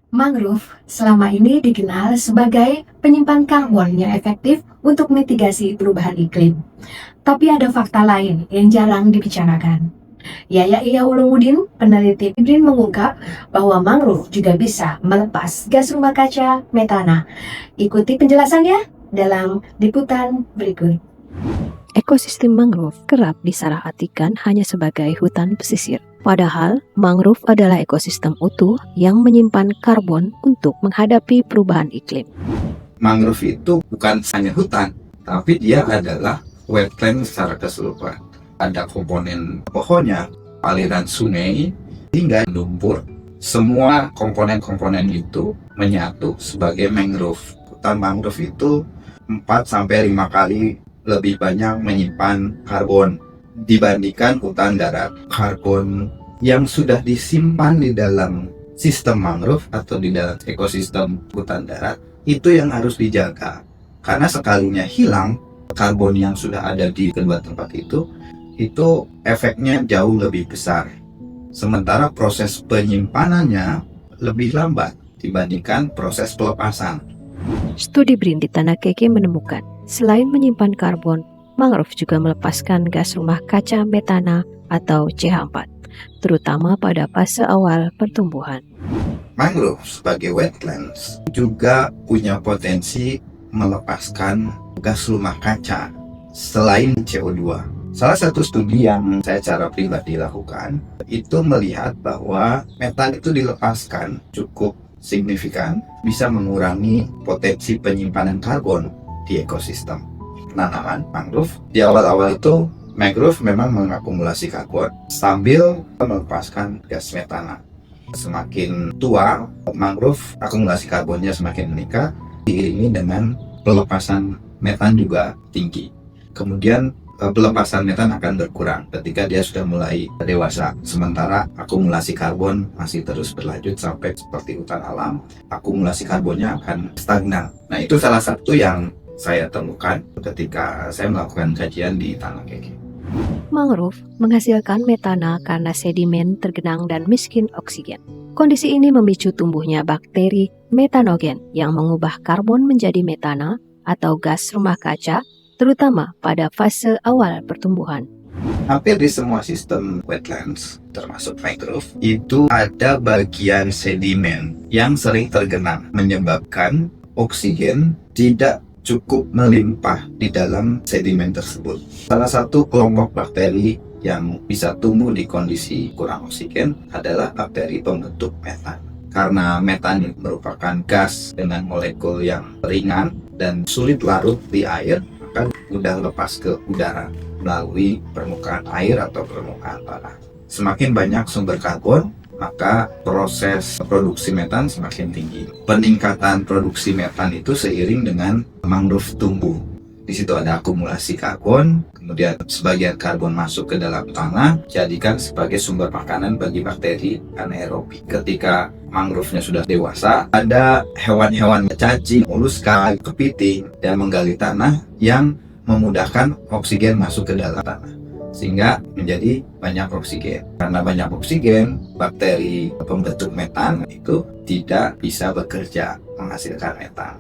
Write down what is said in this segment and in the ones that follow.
Mangrove selama ini dikenal sebagai penyimpan karbon yang efektif untuk mitigasi perubahan iklim. Tapi ada fakta lain yang jarang dibicarakan. Yaya Ulumuddin, peneliti BRIN mengungkap bahwa mangrove juga bisa melepas gas rumah kaca metana. Ikuti penjelasannya dalam liputan berikut. Ekosistem mangrove kerap disalahartikan hanya sebagai hutan pesisir. Padahal, mangrove adalah ekosistem utuh yang menyimpan karbon untuk menghadapi perubahan iklim. Mangrove itu bukan hanya hutan, tapi dia adalah wetland secara keseluruhan. Ada komponen pohonnya, aliran sungai, hingga lumpur. Semua komponen-komponen itu menyatu sebagai mangrove. Hutan mangrove itu 4-5 kali lebih banyak menyimpan karbon dibandingkan hutan darat. Karbon yang sudah disimpan di dalam sistem mangrove atau di dalam ekosistem hutan darat itu yang harus dijaga. Karena sekalinya hilang karbon yang sudah ada di kedua tempat itu efeknya jauh lebih besar. Sementara proses penyimpanannya lebih lambat dibandingkan proses pelepasan. Studi BRIN di Tanah Keke menemukan, selain menyimpan karbon, mangrove juga melepaskan gas rumah kaca metana atau CH4, terutama pada fase awal pertumbuhan. Mangrove sebagai wetlands juga punya potensi melepaskan gas rumah kaca selain CO2. Salah satu studi yang saya secara pribadi lakukan itu melihat bahwa metan itu dilepaskan cukup signifikan, bisa mengurangi potensi penyimpanan karbon di ekosistem penanaman mangrove. Di awal-awal itu mangrove memang mengakumulasi karbon sambil melepaskan gas metana. Semakin tua, mangrove akumulasi karbonnya semakin meningkat, diiringi dengan pelepasan metan juga tinggi. Kemudian pelepasan metan akan berkurang ketika dia sudah mulai dewasa. Sementara akumulasi karbon masih terus berlanjut sampai seperti hutan alam, akumulasi karbonnya akan stagnan. Nah, itu salah satu yang saya temukan ketika saya melakukan kajian di Tanah Keke. Mangrove menghasilkan metana karena sedimen tergenang dan miskin oksigen. Kondisi ini memicu tumbuhnya bakteri metanogen yang mengubah karbon menjadi metana atau gas rumah kaca, terutama pada fase awal pertumbuhan. Hampir di semua sistem wetlands, termasuk mangrove, itu ada bagian sedimen yang sering tergenang, menyebabkan oksigen tidak cukup melimpah di dalam sedimen tersebut. Salah satu kelompok bakteri yang bisa tumbuh di kondisi kurang oksigen adalah bakteri pembentuk metan. Karena metan merupakan gas dengan molekul yang ringan dan sulit larut di air, maka mudah lepas ke udara melalui permukaan air atau permukaan tanah. Semakin banyak sumber karbon, maka proses produksi metan semakin tinggi. Peningkatan produksi metan itu seiring dengan mangrove tumbuh. Di situ ada akumulasi karbon, kemudian sebagian karbon masuk ke dalam tanah, jadikan sebagai sumber makanan bagi bakteri anaerobik. Ketika mangrove-nya sudah dewasa, ada hewan-hewan cacing, moluska, kepiting, dan menggali tanah yang memudahkan oksigen masuk ke dalam tanah, sehingga menjadi banyak oksigen. Karena banyak oksigen, bakteri pembentuk metan itu tidak bisa bekerja menghasilkan metan.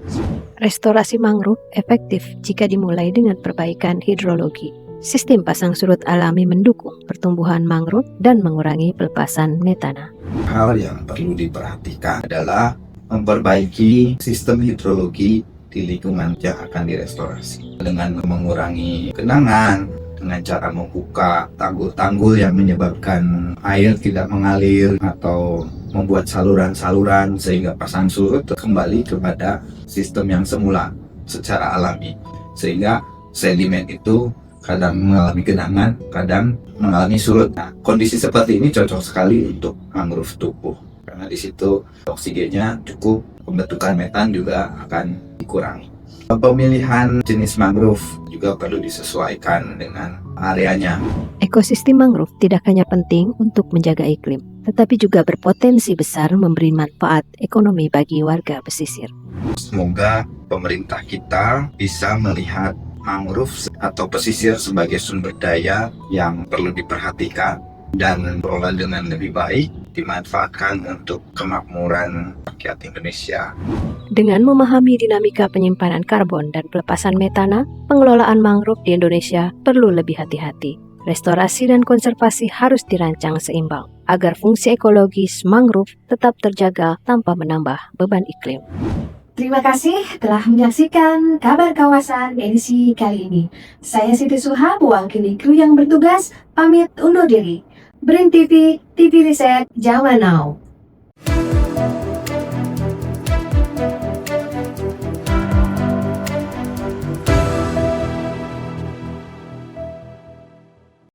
Restorasi mangrove efektif jika dimulai dengan perbaikan hidrologi. Sistem pasang surut alami mendukung pertumbuhan mangrove dan mengurangi pelepasan metana. Hal yang perlu diperhatikan adalah memperbaiki sistem hidrologi di lingkungan yang akan direstorasi dengan mengurangi genangan, dengan cara membuka tanggul-tanggul yang menyebabkan air tidak mengalir atau membuat saluran-saluran sehingga pasang surut kembali kepada sistem yang semula secara alami, sehingga sedimen itu kadang mengalami genangan, kadang mengalami surut. Nah, kondisi seperti ini cocok sekali untuk mangrove tumbuh karena di situ oksigennya cukup, pembentukan metan juga akan dikurangi. Pemilihan jenis mangrove juga perlu disesuaikan dengan areanya. Ekosistem mangrove tidak hanya penting untuk menjaga iklim, tetapi juga berpotensi besar memberi manfaat ekonomi bagi warga pesisir. Semoga pemerintah kita bisa melihat mangrove atau pesisir sebagai sumber daya yang perlu diperhatikan dan dikelola dengan lebih baik, dimanfaatkan untuk kemakmuran rakyat Indonesia. Dengan memahami dinamika penyimpanan karbon dan pelepasan metana, pengelolaan mangrove di Indonesia perlu lebih hati-hati. Restorasi dan konservasi harus dirancang seimbang agar fungsi ekologis mangrove tetap terjaga tanpa menambah beban iklim. Terima kasih telah menyaksikan Kabar Kawasan edisi kali ini. Saya Siti Suha, mewakili kru yang bertugas, pamit undur diri. BRIN TV, TV Riset, Jawa Now.